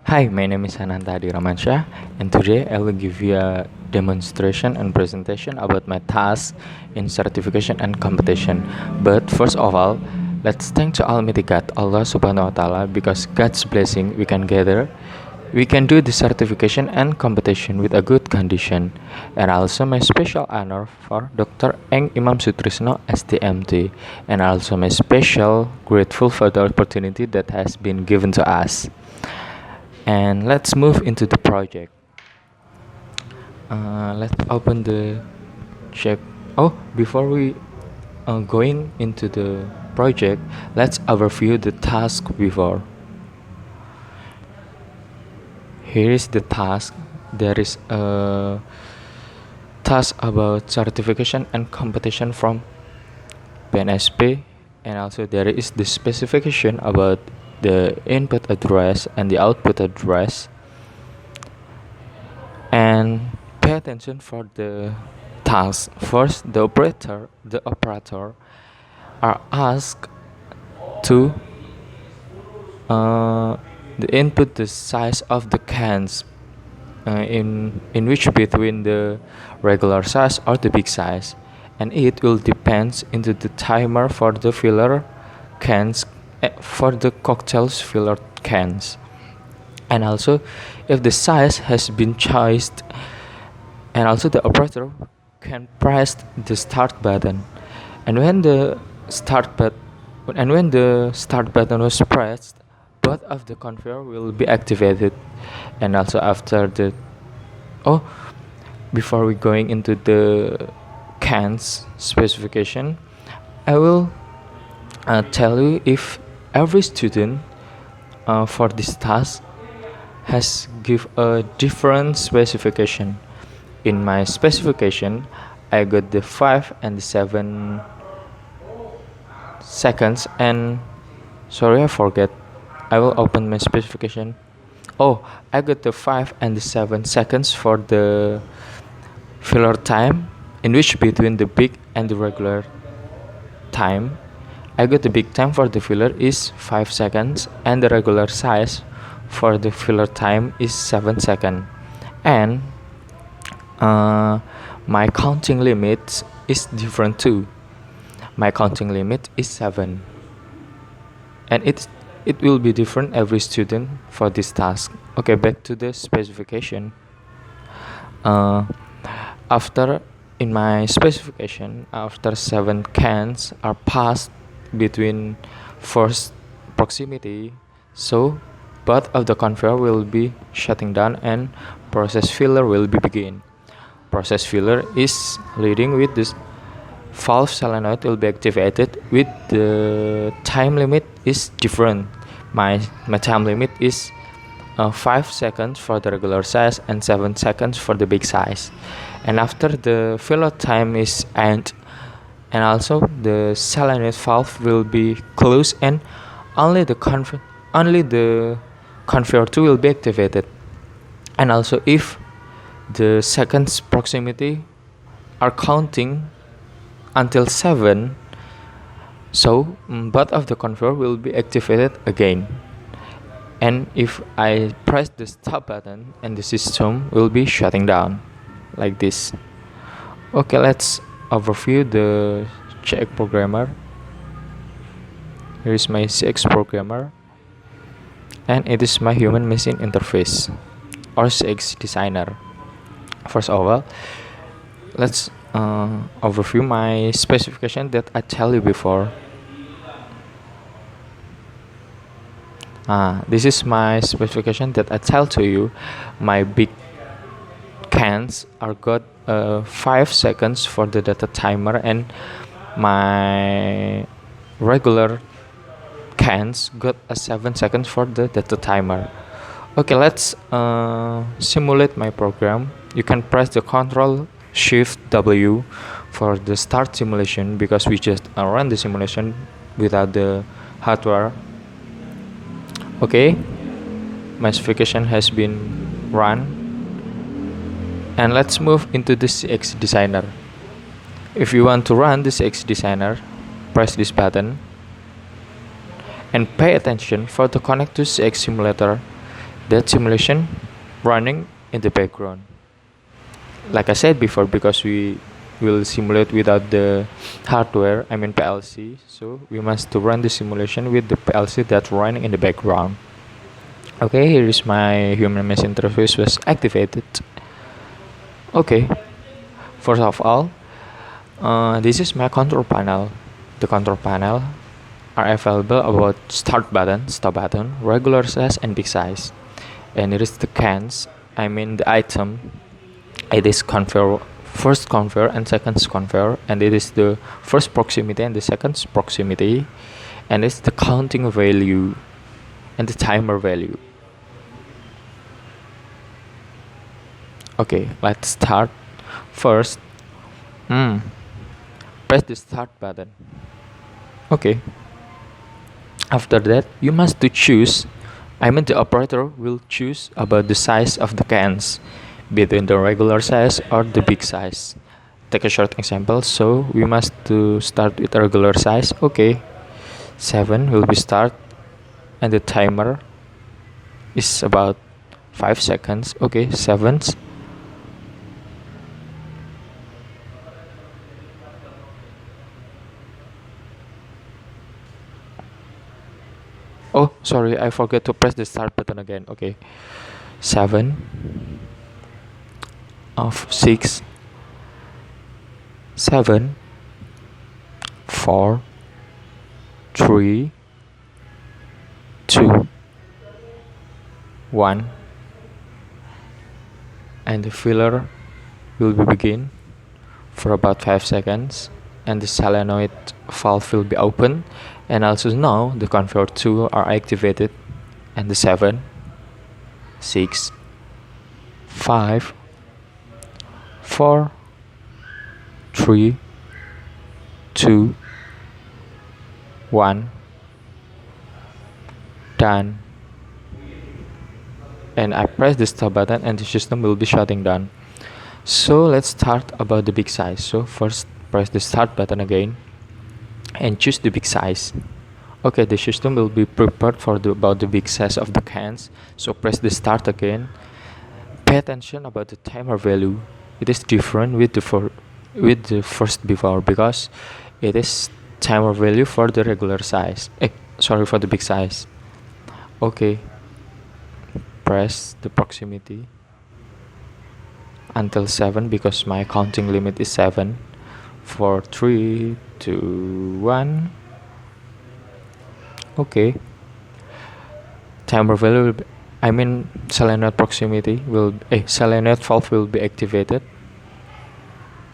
Hi, my name is Ananta Adi Ramansyah, and today I will give you a demonstration and presentation about my task in certification and competition. But first of all, let's thank to Almighty God, Allah Subhanahu wa Taala, because God's blessing we can gather. We can do the certification and competition with a good condition, and also my special honor for Dr. Eng Imam Sutrisno STMT, and also my special grateful for the opportunity that has been given to us. And let's move into the project. Let's open the check. Oh, before we going into the project, let's overview the task before. Here is the task. There is a task about certification and competition from PNSP, and also there is the specification about the input address and the output address. And pay attention for the task. First, the operator are asked to the input the size of the cans in which between the regular size or the big size, and it will depends into the timer for the filler cans for the cocktails filler cans. And also if the size has been chosen, and also the operator can press the start button, and when the start button was pressed, both of the conveyor will be activated. And also after the before we going into the cans specification, I will tell you if every student for this task has give a different specification. In my specification, I got the 5 and the 7 seconds, and sorry I forget. I will open my specification. I got the 5 and the 7 seconds for the filler time, in which between the big and the regular time. I got the big time for the filler is 5 seconds, and the regular size for the filler time is 7 seconds. And my counting limit is different too. My counting limit is 7, and it will be different every student for this task. Okay, back to the specification. After in my specification, after 7 cans are passed between first proximity, so both of the conveyor will be shutting down and process filler will be begin. Process filler is leading with this valve solenoid will be activated with the time limit is different. My time limit is 5 seconds for the regular size and 7 seconds for the big size. And after the filler time is end, and also the solenoid valve will be closed, and only the conveyor 2 will be activated. And also if the seconds proximity are counting until 7, so both of the conveyor will be activated again. And if I press the stop button, and the system will be shutting down like this. Okay, let's overview the CX programmer. Here is my CX programmer, and it is my human machine interface or CX designer. First of all, let's overview my specification that I tell you before. This is my specification that I tell to you. My big cans are got 5 seconds for the data timer, and my regular cans got 7 seconds for the data timer. Okay, let's simulate my program. You can press the Control Shift W for the start simulation, because we just run the simulation without the hardware. Okay, my specification has been run, and let's move into the CX designer. If you want to run the CX designer, press this button and pay attention for the connect to CX simulator that simulation running in the background. Like I said before, because we will simulate without the hardware, I mean PLC, so we must to run the simulation with the PLC that's running in the background. Okay, here is my human machine interface was activated. Okay, first of all, this is my control panel. The control panel are available about start button, stop button, regular size and big size. And it is the cans, I mean the item. It is conveyor, first conveyor and second conveyor, and it is the first proximity and the second proximity, and it's the counting value and the timer value. Okay, let's start. First, press the start button. Okay. After that, you must to choose. I mean, the operator will choose about the size of the cans, between the regular size or the big size. Take a short example. So we must to start with a regular size. Okay, 7 will be start, and the timer is about 5 seconds. Okay, 7. Oh, sorry, I forgot to press the start button again. Okay, 7 of 6, 7, 4, 3, 2, 1, and the filler will be begin for about 5 seconds, and the solenoid valve will be open, and also now the conveyor 2 are activated, and the 7, 6, 5, 4, 3, 2, 1, done. And I press the stop button and the system will be shutting down. So let's start about the big size. So first press the start button again and choose the big size. Okay, the system will be prepared for about the big size of the cans. So press the start again. Pay attention about the timer value. It is different with the first before, because it is timer value for the regular size. Sorry, for the big size. Okay, press the proximity until 7, because my counting limit is 7. 4, 3, 2, 1. Okay, timer value will be, I mean solenoid proximity will solenoid valve will be activated,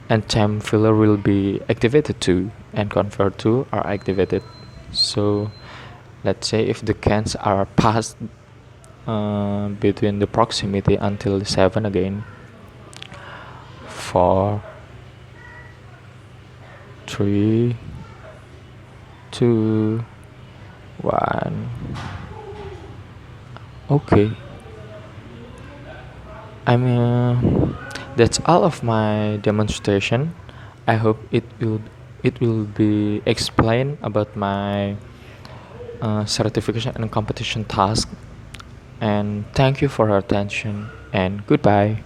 and time filler will be activated too, and conveyor 2 are activated. So let's say if the cans are passed between the proximity until 7 again. 4, 3, 2, 1. Okay, I mean that's all of my demonstration. I hope it will be explained about my certification and competition task. And thank you for your attention, and goodbye.